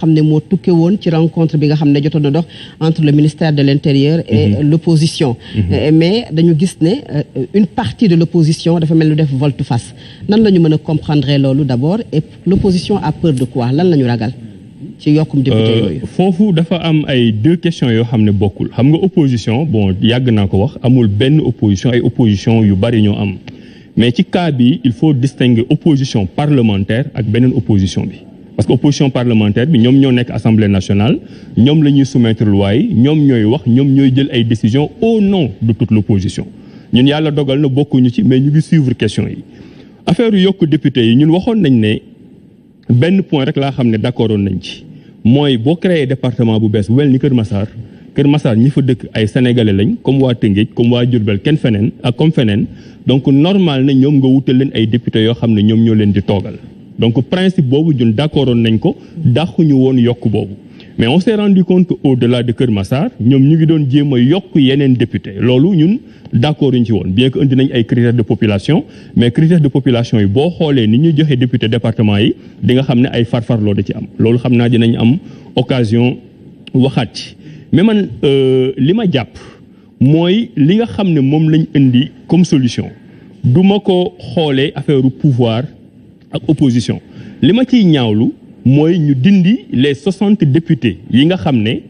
xam ne moo tukke woon ci rencontre bi nga xam ne jotoon na dox entre le ministère de l'Intérieur et l'opposition mais dañu gis ne une partie de l'opposition dafa mel ni def volte-face nan la ñu mën a comprendre loolu d'abord et l'opposition a peur de quoi lan la ñu ragal ci yokkum député yooyu foofu dafa am ay deux questions yoo xam ne bokkul xam nga opposition bon yàgg naa ko wax amul benn opposition ay opposition yu bari ñoo am mais ci cas bi il faut distinguer opposition parlementaire ak beneen opposition bi parce que opposition parlementaire bi ñoom ñoo nekk assemblée nationale ñoom la ñuy soumettre loi yi ñoom ñooy wax ñoom ñooy jël ay décisions au nom de toute l'opposition ñun yàlla dogal na bokkuñu ci mais ñu ngi suivre question yi affaire yu yokk député yi ñun waxoon nañ ne benn point rek laa xam ne d'accordoon nañ ci mooy boo créé département bu bees bu mel ni Kër Massar ñi fa dëkk ay sénégalais lañ comme waa Tëngéej comme waa Diourbel kenn feneen ak comme feneen donc normal na ñoom nga wutal leen ay députés yoo xam ne ñoom ñoo leen di toogal donc principe boobu ñun d'accordoon nañ ko dàquñu woon yokk boobu mais on s'est rendu compte que au-delà de Kër Massar ñoom ñu ngi doon jéem a yokk yeneen député loolu ñun d'accord ñu ci woon bien que indi nañ ay critères de population mais critères de population yi boo xoolee ni ñuy joxe député département yi di nga xam ne ay farfarloo da ci am loolu xam naa dinañ am occasion waxaat ci mais man li ma jàpp mooy li nga xam ne moom lañ indi comme solution du ma ko xoolee affaire pouvoir ak opposition li ma ciy ñaawlu mooy ñu dindi les 60 députés yi nga xam ne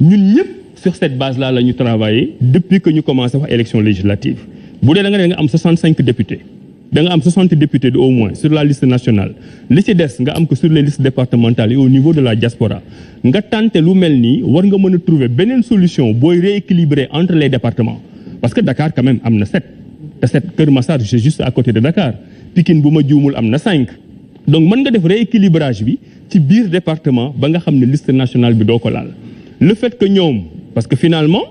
ñun ñëpp sur cette base là la ñu travaillé depuis que ñu commencé wax élection législative bu dee da nga am 65 députés da nga am 60 députés de au moins sur la liste nationale li ci des nga am ko sur les listes départementales et au niveau de la diaspora nga tenter lu mel nii war nga mën a trouver beneen solution booy rééquilibrer entre les départements parce que Dakar quand même am na 7 te 7 Kër Massar c'est juste à côté de Dakar Pikine bu ma juumul am na 5 donc mën nga def rééquilibrage bi ci biir département ba nga xam ne liste nationale bi doo ko laal le fait que ñoom parce que finalement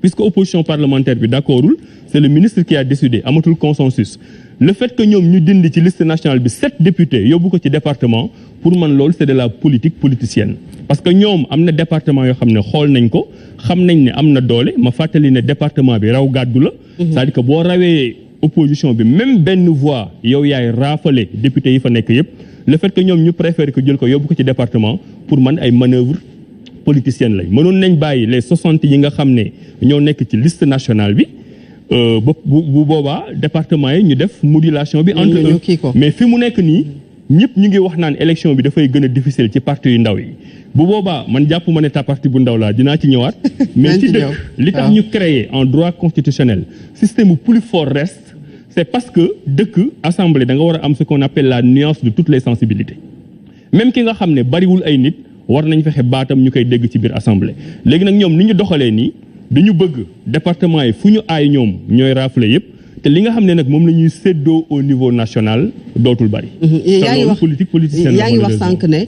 puisque opposition parlementaire bi d'accordul c'est le ministre qui a décidé amatul consensus le fait que ñoom ñu dindi ci liste nationale bi 7 députés yóbbu ko ci département pour man loolu c'est de la politique politicienne parce que ñoom am na département yoo xam ne xool nañ ko xam nañ ne am na doole ma fàttali ne département bi raw gàddu la c'est-à-dire que boo rawee opposition bi même benn voix yow yaay raafale député yi fa nekk yépp le fait que ñoom ñu préfère que jël ko yóbbu ko ci département pour man ay manœuvre politicienne lañ mënoon nañ bàyyi les 60 yi nga xam ne ñoo nekk ci liste nationale bi bu boobaa département yi ñu def modulation bi entre eux mais fi mu nekk nii ñëpp ñu ngi wax naan élection bi dafay gën a difficile ci parti yu ndaw yi bu boobaa man jàpp ma ne ta parti bu ndaw laa dinaa ci ñëwaat mais ci dëkk li tax ñu créer en droit constitutionnel système plus fort reste c'est parce que dëkk assemblée da nga war a am ce qu'on appelle la nuance de toutes les sensibilités même ki nga xam ne bariwul ay nit war nañ fexe baatam ñu koy dégg ci biir assemblée léegi nag ñoom ni ñu doxalee nii dañu bëgg département yi fu ñu aay ñoom ñooy raafale yépp te li nga xam ne nag moom la ñuy séddoo au niveau national dootul bari. yaa ngi wax politique politicienne yaa ngi wax sànq ne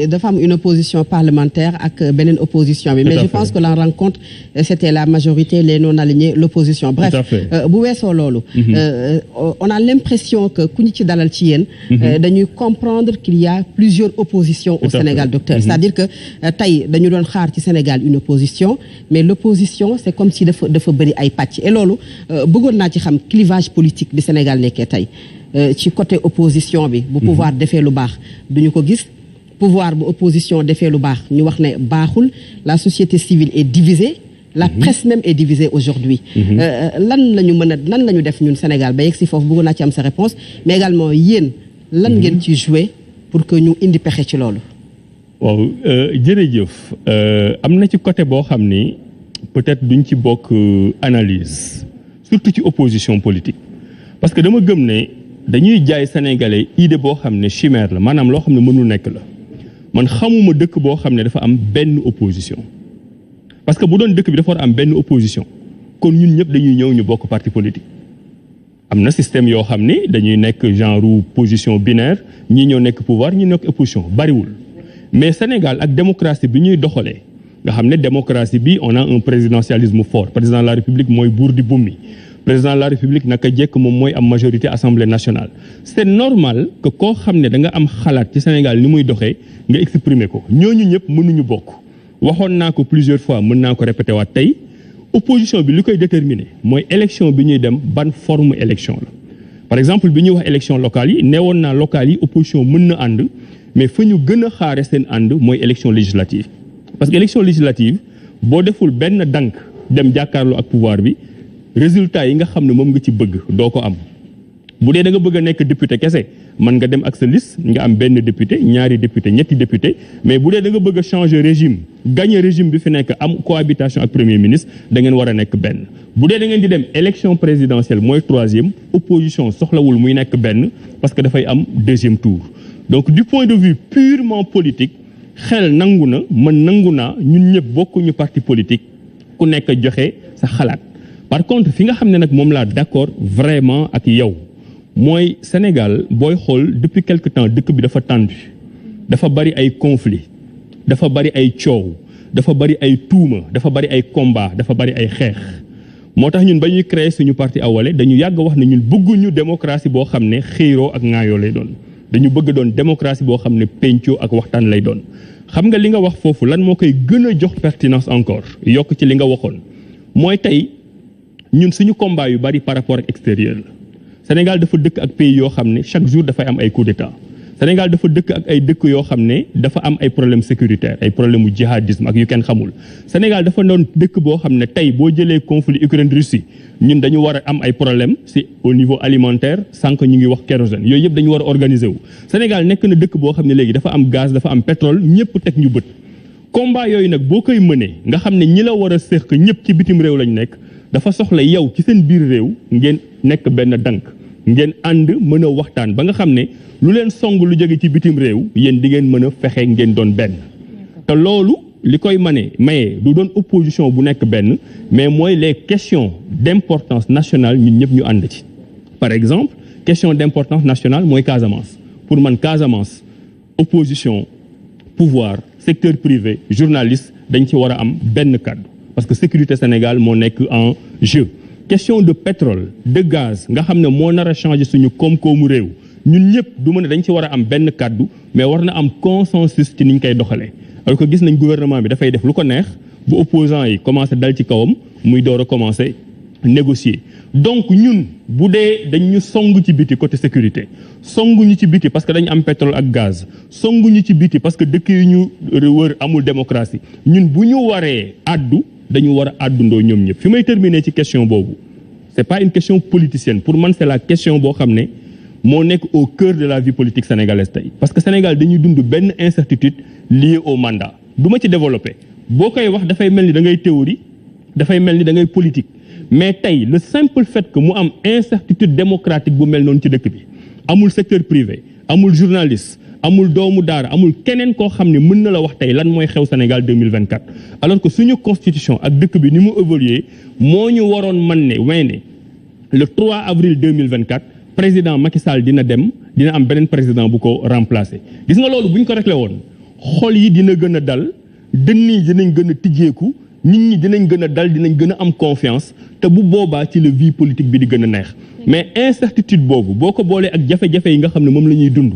dafa am une opposition parlementaire ak beneen opposition bi mais je pense que la rencontre c'était la majorité les non alignés l'opposition bref bu weesoo loolu on a l'impression que ku ñu ci dalal ci yéen dañuy comprendre qu'il y a plusieurs oppositions au Sénégal docteur c'est-à-dire que tey dañu doon xaar ci Sénégal une opposition mais l'opposition c'est comme si dafa bëri ay pàcc et loolu bëggoon naa ci xam clivage politique bi Sénégal nekkee tey ci côté opposition bi bu pouvoir defee lu baax duñu ko gis pouvoir bu opposition defee lu baax ñu wax ne baaxul la société civile est divisée la presse même est divisée aujourd'hui lan la ñu mën a lan la ñu def ñun Sénégal ba yegg si foofu bëggoon naa ci am sa réponse mais également yéen lan ngeen ci jouer pour que ñu indi pexe ci loolu waaw jërëjëf am na ci côté boo xam ni peut-être duñ ci bokk analyse surtout ci opposition politique parce que dama gëm ne dañuy jaay sénégalais idée boo xam ne chimère la maanaam loo xam ne mënul nekk la man xamuma dëkk boo xam ne dafa am benn opposition parce que bu doon dëkk bi dafa war am benn opposition kon ñun ñëpp dañuy ñëw ñu bokk parti politique am na système yoo xam ni dañuy nekk genre position binaire ñii ñoo nekk pouvoir ñi nekk opposition bariwul mais Sénégal ak démocratie bi ñuy doxalee nga xam ne démocratie bi on a un présidentialisme fort président de la République mooy buur di bummi président de la République naka jekk moom mooy am majorité assemblée nationale c'est normal que koo xam ne da nga am xalaat ci Sénégal ni muy doxee nga exprimer ko ñooñu ñëpp mënuñu bokk waxoon naa ko plusieurs fois mën naa ko répéter waat tey opposition bi li koy déterminer mooy élection bi ñuy dem ban forme élection la par exemple bi ñuy wax élection locale yi neewoon naa locales yi opposition mën na ànd mais fa ñu gën a xaare seen ànd mooy élection législative parce que élection législative boo deful benn dank dem jàkkaarloo ak pouvoir bi résultat yi nga xam ne moom nga ci bëgg doo ko am bu dee da nga bëgg a nekk député kese mën nga dem ak sa liste nga am benn député ñaari député ñetti député mais bu dee da nga bëgg a changer régime gagner régime bi fi nekk am cohabitation ak premier ministre da ngeen war a nekk benn bu dee da ngeen di dem élection présidentielle mooy troisième opposition soxlawul muy nekk benn parce que dafay am deuxième tour donc du point de vue purement politique xel nangu na man nangu naa ñun ñëpp bokkuñu parti politique ku nekk joxe sa xalaat par contre fi nga xam ne nag moom laa d'accord vraiment ak yow mooy Sénégal booy xool depuis quelque temps dëkk bi dafa tendu dafa bari ay conflit dafa bari ay coow dafa bari ay tuuma dafa bari ay combat dafa bari ay xeex moo tax ñun ba ñuy créer suñu parti Awalé dañu yàgg wax ne ñun bëgguñu démocratie boo xam ne xiiroo ak ŋaayoo lay doon dañu bëgg doon démocratie boo xam ne pencoo ak waxtaan lay doon xam nga li nga wax foofu lan moo koy gën a jox pertinence encore yokk ci li nga waxoon mooy tey ñun suñu combat yu bari par rapport ak extérieur la Sénégal dafa dëkk ak pays yoo xam ne chaque jour dafay am ay coup d'état Sénégal dafa dëkk ak ay dëkk yoo xam ne dafa am ay problème sécuritaire ay problème mu jihadisme ak yu kenn xamul Sénégal dafa doon dëkk boo xam ne tey boo jëlee conflit Ukraine Russie ñun dañu war a am ay problème si au niveau alimentaire sànq ñu ngi wax kérosène yooyu yëpp dañu war a organiser wu Sénégal nekk na dëkk boo xam ne léegi dafa am gaz dafa am pétrole ñëpp teg ñu bët combat yooyu nag boo koy mënee nga xam ne ñi la war a séq ñëpp ci bitim réew lañ nekk dafa soxla yow ci seen biir réew ngeen nekk benn dank ngeen ànd mën a waxtaan ba nga xam ne lu leen song lu jóge ci bitim réew yéen di ngeen mën a fexe ngeen doon benn te loolu li koy maye du doon opposition bu nekk benn mais mooy les questions d'importance nationale ñun ñëpp ñu ànd ci par exemple question d'importance nationale mooy Casamance pour man Casamance opposition pouvoir secteur privé journaliste dañ ci war a am benn kàddu parce que sécurité Sénégal moo nekk en jeu question de pétrole de gaz nga xam ne moo nar a changer suñu koom-koomu réew ñun ñëpp du mën a dañ ci war a am benn kàddu mais war na am consensus ci niñ koy doxalee alors que gis nañ gouvernement bi dafay def lu ko neex bu opposants yi commencé dal ci kawam muy door a commencé négocier donc ñun bu dee dañ ñu song ci biti côté sécurité songu ñu ci biti parce que dañu am pétrole ak gaz songu ñu ci biti parce que dëkk yi ñu wër amul démocratie ñun bu ñu waree addu dañu war a àddundoo ñoom ñëpp fi may terminer ci question boobu c'est pas une question politicienne pour man c'est la question boo xam ne moo nekk au cœur de la vie politique sénégalaise tey parce que Sénégal dañuy dund benn incertitude liée au mandat du ma ci développer boo koy wax dafay mel ni da ngay théorie dafay mel ni da ngay politique mais tey le simple fait que mu am incertitude démocratique bu mel noonu ci dëkk bi amul secteur privé amul journaliste amul doomu daara amul keneen koo xam ne mën na la wax tey lan mooy xew Sénégal 2024 alors que suñu constitution ak dëkk bi ni mu évolué moo ñu waroon man ne le 3 avril 2024 président Macky Sall dina am beneen président bu ko remplacer gis nga loolu bu ñu ko réglé woon xol yi dina gën a dal dënn yi dinañ gën a tijjeeku nit ñi dinañ gën a dal dinañ gën a am confiance te bu boobaa ci la vie politique bi di gën a neex mais incertitude boobu boo ko boolee ak jafe-jafe yi nga xam ne moom la ñuy dund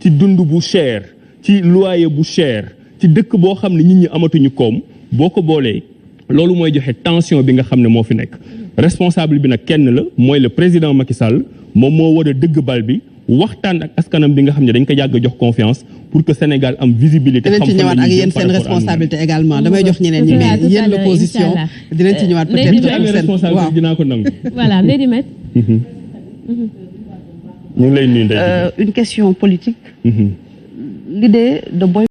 ci dund bu cher ci loyer bu cher ci dëkk boo xam ne nit ñi amatuñu koom boo ko boolee loolu mooy joxe tension bi nga xam ne moo fi nekk responsable bi nag kenn la mooy le président Macky Sall moom moo war a dëgg bal bi waxtaan ak askanam bi nga xam ne dañ ko yàgg a jox confiance pour que Sénégal am visibilité. dinañ ci ñëwaat ak yéen seen responsabilité également damay jox ñeneen ñi mais yéen l'opposition dinañ ci ñëwaat peut-être waaw dinaa ko nangu. voilà Ndeye Dimet. ñu ngi lay nuyu Ndeye Dimet. Une question politique. L'idée de